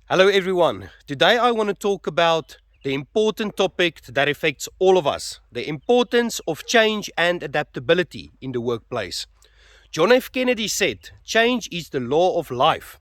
Hello everyone. Today I want to talk about the important topic that affects all of us, the importance of change and adaptability in the workplace. John F. Kennedy said, "Change is the law of life,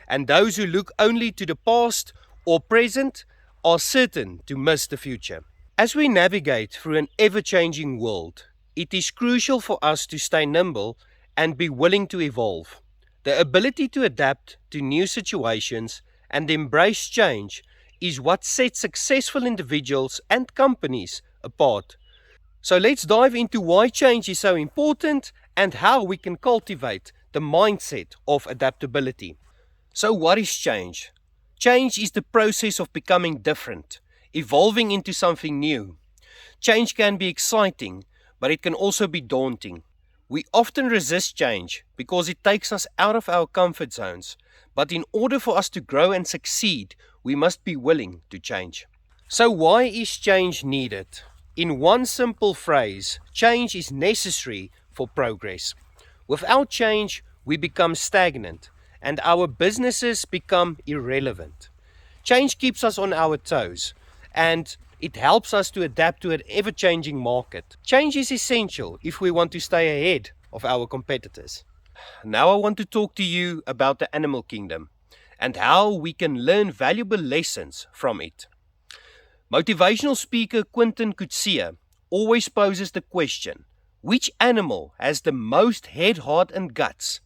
and those who look only to the past or present are certain to miss the future." As we navigate through an ever-changing world, it is crucial for us to stay nimble and be willing to evolve. The ability to adapt to new situations and embrace change is what sets successful individuals and companies apart. So let's dive into why change is so important and how we can cultivate the mindset of adaptability. So what is change? Change is the process of becoming different, evolving into something new. Change can be exciting, but it can also be daunting. We often resist change because it takes us out of our comfort zones. But in order for us to grow and succeed, we must be willing to change. So why is change needed? In one simple phrase, change is necessary for progress. Without change, we become stagnant and our businesses become irrelevant. Change keeps us on our toes and it helps us to adapt to an ever-changing market. Change is essential if we want to stay ahead of our competitors. Now I want to talk to you about the animal kingdom and how we can learn valuable lessons from it. Motivational speaker Quentin Coetzee always poses the question, which animal has the most head, heart and guts?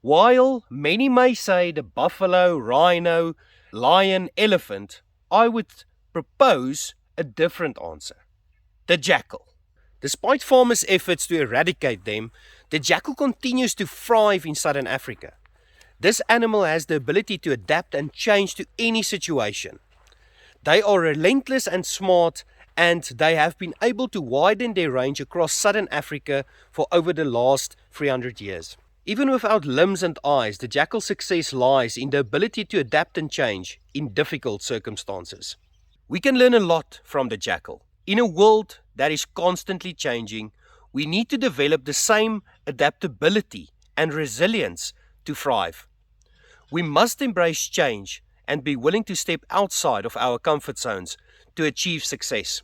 While many may say the buffalo, rhino, lion, elephant, I would propose a different answer. The jackal. Despite farmers' efforts to eradicate them, the jackal continues to thrive in southern Africa. This animal has the ability to adapt and change to any situation. They are relentless and smart, and they have been able to widen their range across southern Africa for over the last 300 years. Even without limbs and eyes, the jackal's success lies in the ability to adapt and change in difficult circumstances. We can learn a lot from the jackal. In a world that is constantly changing, we need to develop the same adaptability and resilience to thrive. We must embrace change and be willing to step outside of our comfort zones to achieve success.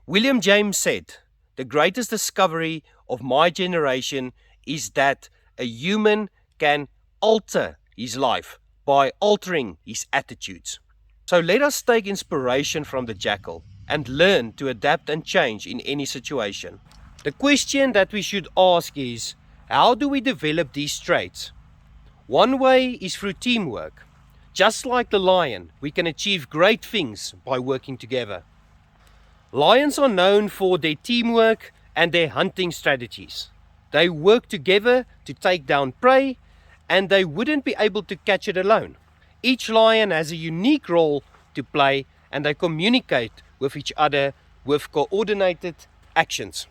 William James said, "The greatest discovery of my generation is that a human can alter his life by altering his attitudes." So let us take inspiration from the jackal and learn to adapt and change in any situation. The question that we should ask is, how do we develop these traits? One way is through teamwork. Just like the lion, we can achieve great things by working together. Lions are known for their teamwork and their hunting strategies. They work together to take down prey, and they wouldn't be able to catch it alone. Each lion has a unique role to play, and they communicate with each other with coordinated actions.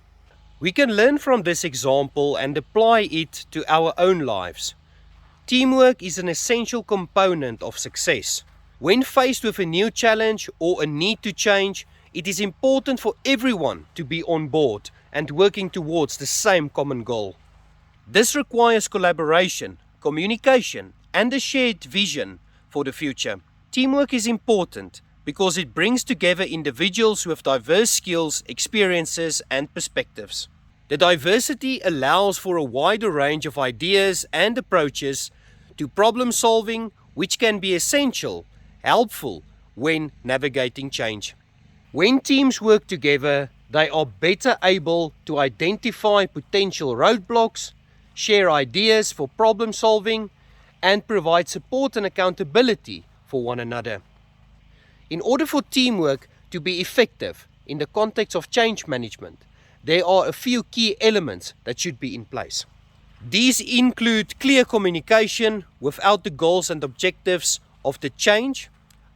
We can learn from this example and apply it to our own lives. Teamwork is an essential component of success. When faced with a new challenge or a need to change, it is important for everyone to be on board and working towards the same common goal. This requires collaboration, communication, and a shared vision for the future. Teamwork is important because it brings together individuals with diverse skills, experiences, and perspectives. The diversity allows for a wider range of ideas and approaches to problem solving, which can be essential, helpful when navigating change. When teams work together, they are better able to identify potential roadblocks, share ideas for problem solving, and provide support and accountability for one another. In order for teamwork to be effective in the context of change management, there are a few key elements that should be in place. These include clear communication without the goals and objectives of the change,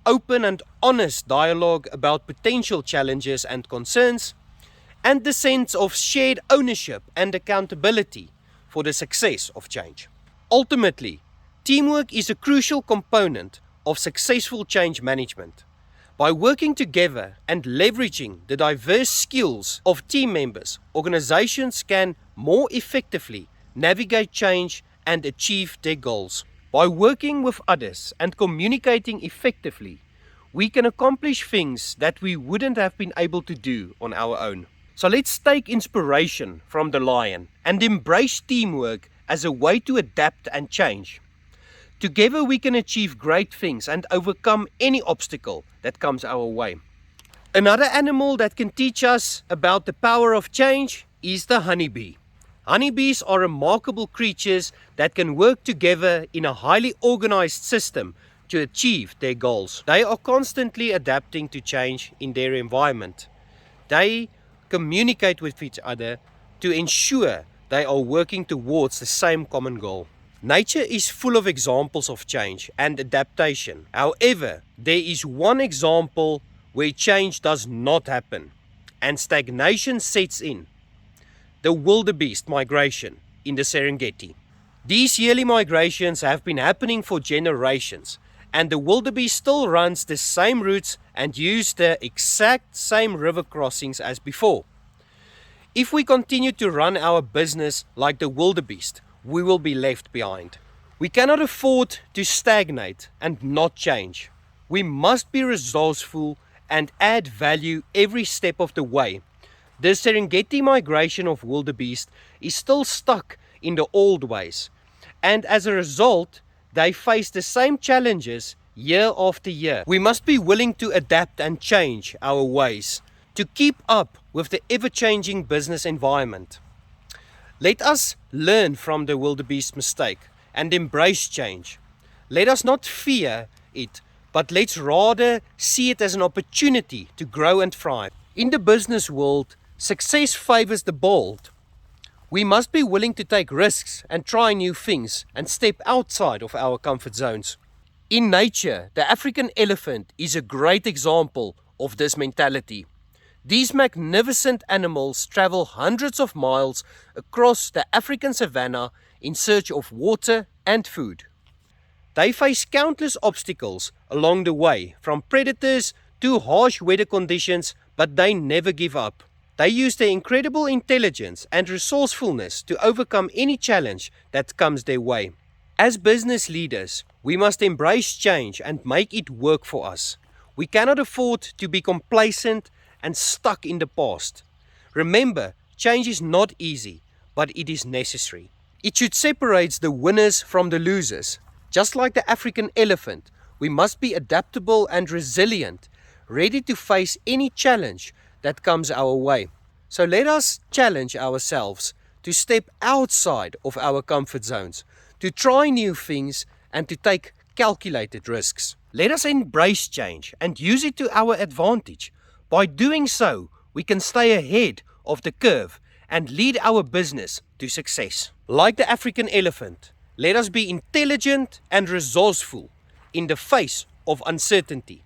open and honest dialogue about potential challenges and concerns, and the sense of shared ownership and accountability for the success of change. Ultimately, teamwork is a crucial component of successful change management. By working together and leveraging the diverse skills of team members, organizations can more effectively navigate change and achieve their goals. By working with others and communicating effectively, we can accomplish things that we wouldn't have been able to do on our own. So let's take inspiration from the lion and embrace teamwork as a way to adapt and change. Together we can achieve great things and overcome any obstacle that comes our way. Another animal that can teach us about the power of change is the honeybee. Honeybees are remarkable creatures that can work together in a highly organized system to achieve their goals. They are constantly adapting to change in their environment. They communicate with each other to ensure they are working towards the same common goal. Nature is full of examples of change and adaptation. However, there is one example where change does not happen and stagnation sets in: the wildebeest migration in the Serengeti. These yearly migrations have been happening for generations, and the wildebeest still runs the same routes and uses the exact same river crossings as before. If we continue to run our business like the wildebeest, we will be left behind. We cannot afford to stagnate and not change. We must be resourceful and add value every step of the way. The Serengeti migration of wildebeest is still stuck in the old ways, and as a result, they face the same challenges year after year. We must be willing to adapt and change our ways to keep up with the ever-changing business environment. Let us learn from the wildebeest mistake and embrace change. Let us not fear it, but let's rather see it as an opportunity to grow and thrive. In the business world, success favors the bold. We must be willing to take risks and try new things and step outside of our comfort zones. In nature, the African elephant is a great example of this mentality. These magnificent animals travel hundreds of miles across the African savanna in search of water and food. They face countless obstacles along the way, from predators to harsh weather conditions, but they never give up. They use their incredible intelligence and resourcefulness to overcome any challenge that comes their way. As business leaders, we must embrace change and make it work for us. We cannot afford to be complacent and stuck in the past. Remember, change is not easy, but it is necessary. It should separate the winners from the losers. Just like the African elephant, we must be adaptable and resilient, ready to face any challenge that comes our way. So let us challenge ourselves to step outside of our comfort zones, to try new things and to take calculated risks. Let us embrace change and use it to our advantage. By doing so, we can stay ahead of the curve and lead our business to success. Like the African elephant, let us be intelligent and resourceful in the face of uncertainty.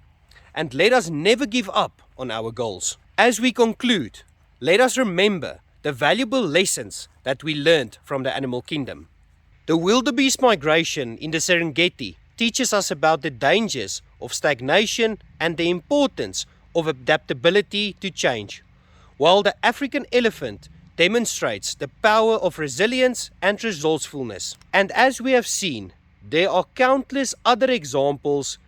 And let us never give up on our goals. As we conclude, let us remember the valuable lessons that we learned from the animal kingdom. The wildebeest migration in the Serengeti teaches us about the dangers of stagnation and the importance of adaptability to change, while the African elephant demonstrates the power of resilience and resourcefulness. And as we have seen, there are countless other examples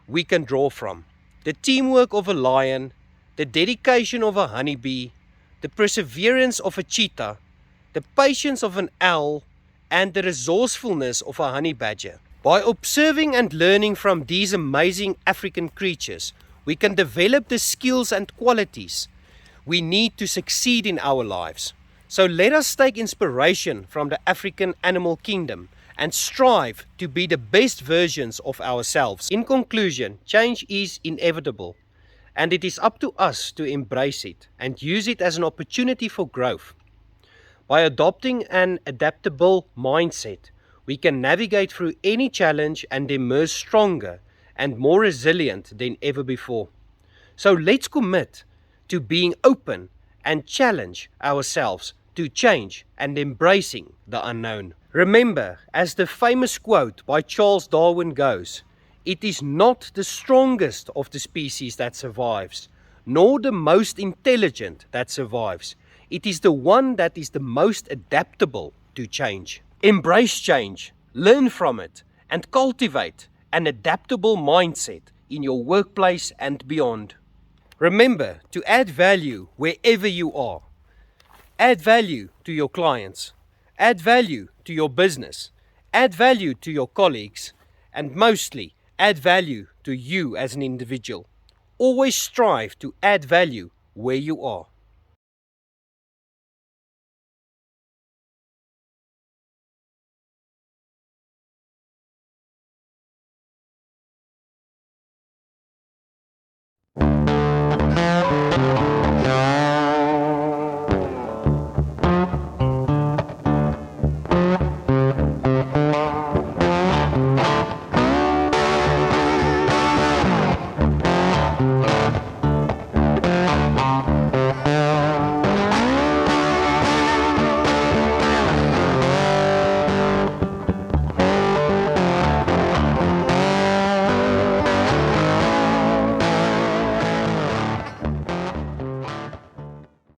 we can draw from. The teamwork of a lion, the dedication of a honeybee, the perseverance of a cheetah, the patience of an owl, and the resourcefulness of a honey badger. By observing and learning from these amazing African creatures, we can develop the skills and qualities we need to succeed in our lives. So let us take inspiration from the African animal kingdom and strive to be the best versions of ourselves. In conclusion, change is inevitable, and it is up to us to embrace it and use it as an opportunity for growth. By adopting an adaptable mindset, we can navigate through any challenge and emerge stronger and more resilient than ever before. So let's commit to being open and challenge ourselves to change and embracing the unknown. Remember, as the famous quote by Charles Darwin goes, "It is not the strongest of the species that survives, nor the most intelligent that survives. It is the one that is the most adaptable to change." Embrace change, learn from it, and cultivate an adaptable mindset in your workplace and beyond. Remember to add value wherever you are. Add value to your clients, add value to your business, add value to your colleagues, and mostly add value to you as an individual. Always strive to add value where you are.